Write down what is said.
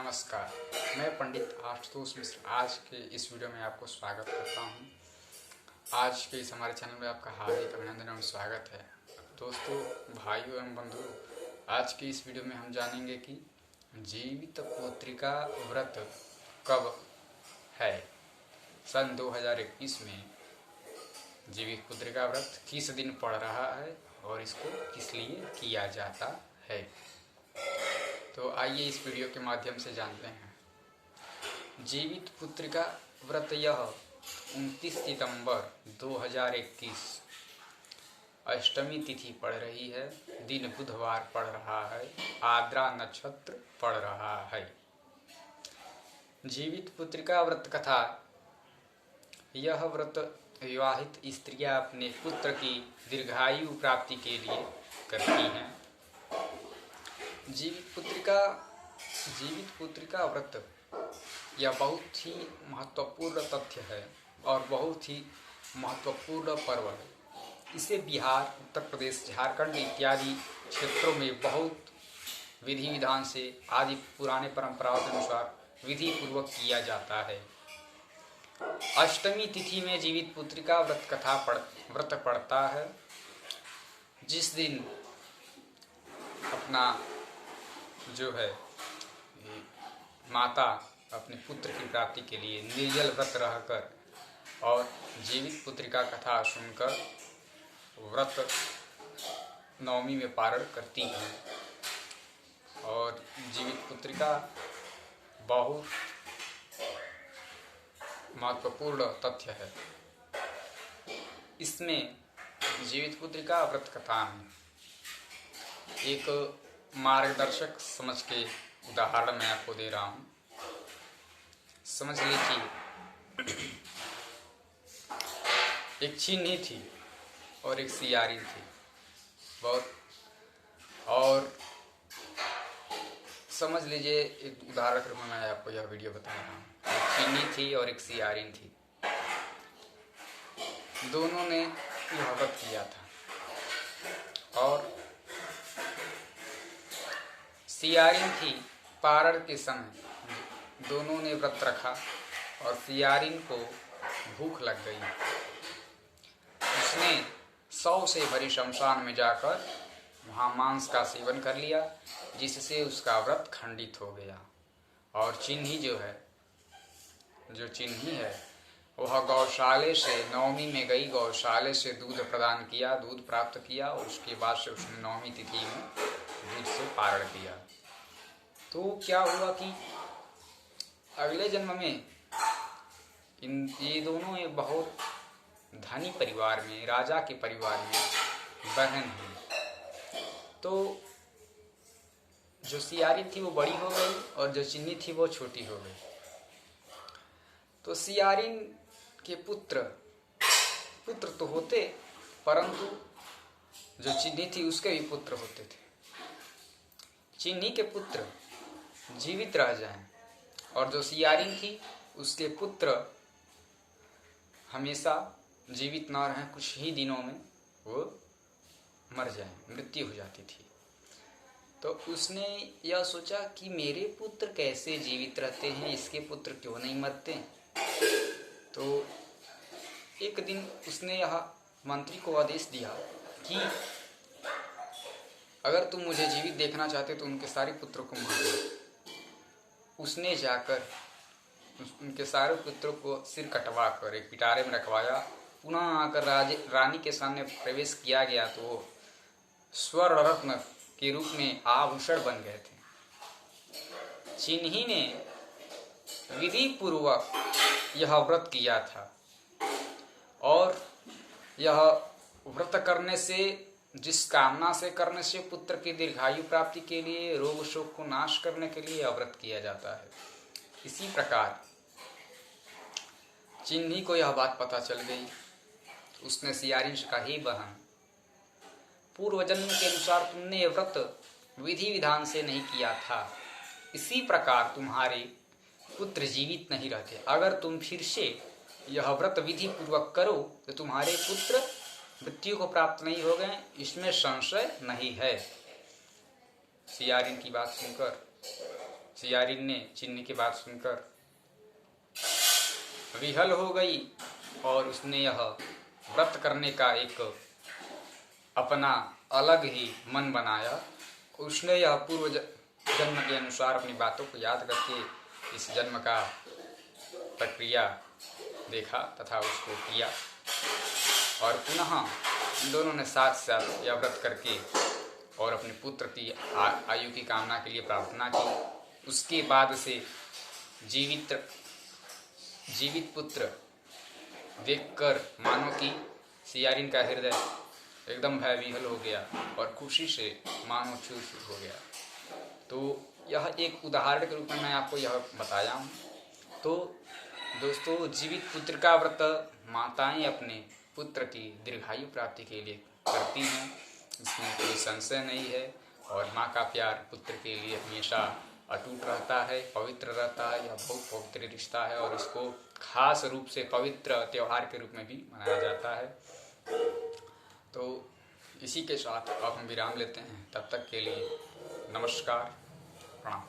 नमस्कार, मैं पंडित आशुतोष मिश्र आज के इस वीडियो में आपको स्वागत करता हूं। आज के इस हमारे चैनल में आपका हार्दिक अभिनंदन एवं स्वागत है। दोस्तों, भाइयों एवं बंधुओं, आज की इस वीडियो में हम जानेंगे कि जीवित पुत्रिका व्रत कब है। सन 2021 में जीवित पुत्रिका व्रत किस दिन पड़ रहा है और इसको किस लिए किया जाता है। तो आइए इस वीडियो के माध्यम से जानते हैं। जीवित पुत्रिका व्रत यह 29 सितंबर 2021 अष्टमी तिथि पड़ रही है, दिन बुधवार पड़ रहा है, आद्रा नक्षत्र पड़ रहा है। जीवित पुत्रिका व्रत कथा। यह व्रत विवाहित स्त्रियां अपने पुत्र की दीर्घायु प्राप्ति के लिए करती हैं। जीवित पुत्रिका व्रत यह बहुत ही महत्वपूर्ण तथ्य है और बहुत ही महत्वपूर्ण पर्व है। इसे बिहार, उत्तर प्रदेश, झारखंड इत्यादि क्षेत्रों में बहुत विधि विधान से आदि पुराने परंपराओं के अनुसार विधि पूर्वक किया जाता है। अष्टमी तिथि में जीवित पुत्रिका व्रत पड़ता है, जिस दिन अपना जो है माता अपने पुत्र की प्राप्ति के लिए निर्जल व्रत रहकर और जीवित पुत्रिका कथा सुनकर व्रत नवमी में पारण करती हैं। और जीवित पुत्रिका बहुत महत्वपूर्ण तथ्य है। इसमें जीवित पुत्रिका व्रत कथा में एक मार्गदर्शक समझ के उदाहरण मैं आपको दे रहा हूँ। समझ लीजिए, एक चीनी थी और एक सियारी थी। और समझ लीजिए, एक उदाहरण के रूप में मैं आपको यह वीडियो बता रहा हूँ। एक चीनी थी और एक सियारिन थी। दोनों ने यह व्रत किया था और सियारिन थी। पारण के समय दोनों ने व्रत रखा और सियारिन को भूख लग गई। उसने 100 से भरी शमशान में जाकर वहाँ मांस का सेवन कर लिया, जिससे उसका व्रत खंडित हो गया। और चिन्ही है वह गौशाले से नवमी में गई, गौशाले से दूध प्रदान किया, दूध प्राप्त किया और उसके बाद से उसने नवमी तिथि में दूध से पारण किया। तो क्या हुआ कि अगले जन्म में ये दोनों बहुत धनी परिवार में, राजा के परिवार में बहन हुई। तो जो सियारी थी वो बड़ी हो गई और जो चिन्नी थी वो छोटी हो गई। तो सियारिन के पुत्र तो होते, परंतु जो चिन्नी थी उसके भी पुत्र होते थे। चिन्नी के पुत्र जीवित रह जाएं और जो सियारिन थी उसके पुत्र हमेशा जीवित न रहें, कुछ ही दिनों में वो मर जाएं, मृत्यु हो जाती थी। तो उसने यह सोचा कि मेरे पुत्र कैसे जीवित रहते हैं, इसके पुत्र क्यों नहीं मरते। तो एक दिन उसने यह मंत्री को आदेश दिया कि अगर तुम मुझे जीवित देखना चाहते तो उनके सारे पुत्रों को मार दो। उसने जाकर उनके सारे पुत्रों को सिर कटवा कर एक पिटारे में रखवाया। पुनः आकर रानी के सामने प्रवेश किया गया तो वो स्वर्ण रत्न के रूप में आभूषण बन गए थे। चिन्ही ने विधि पूर्वक यह व्रत किया था और यह व्रत करने से, जिस कामना से करने से पुत्र की दीर्घायु प्राप्ति के लिए, रोग शोक को नाश करने के लिए यह व्रत किया जाता है। इसी प्रकार चिन्ही को यह बात पता चल गई। उसने सियारिन से कहा, हे बहन, पूर्व जन्म के अनुसार तुमने यह व्रत विधि विधान से नहीं किया था, इसी प्रकार तुम्हारे पुत्र जीवित नहीं रहते। अगर तुम फिर से यह व्रत विधि पूर्वक करो तो तुम्हारे पुत्र मृत्यु को प्राप्त नहीं हो गए, इसमें संशय नहीं है। सियारिन की बात सुनकर सियारिन ने चिन्नी की बात सुनकर विहल हो गई और उसने यह व्रत करने का एक अपना अलग ही मन बनाया। उसने यह पूर्व जन्म के अनुसार अपनी बातों को याद करके इस जन्म का प्रक्रिया देखा तथा उसको किया और पुनः इन दोनों ने साथ साथ यह व्रत करके और अपने पुत्र की आयु की कामना के लिए प्रार्थना की। उसके बाद से जीवित पुत्र देखकर मानो कि सियारिन का हृदय एकदम भयविह्वल हो गया और खुशी से मानो चूर हो गया। तो यह एक उदाहरण के रूप में मैं आपको यह बताया हूँ। तो दोस्तों, जीवित पुत्र का व्रत माताएं अपने पुत्र की दीर्घायु प्राप्ति के लिए करती हैं, इसमें कोई संशय नहीं है। और माँ का प्यार पुत्र के लिए हमेशा अटूट रहता है, पवित्र रहता है। यह बहुत पवित्र रिश्ता है और इसको खास रूप से पवित्र त्यौहार के रूप में भी मनाया जाता है। तो इसी के साथ अब हम विराम लेते हैं। तब तक के लिए नमस्कार, प्रणाम।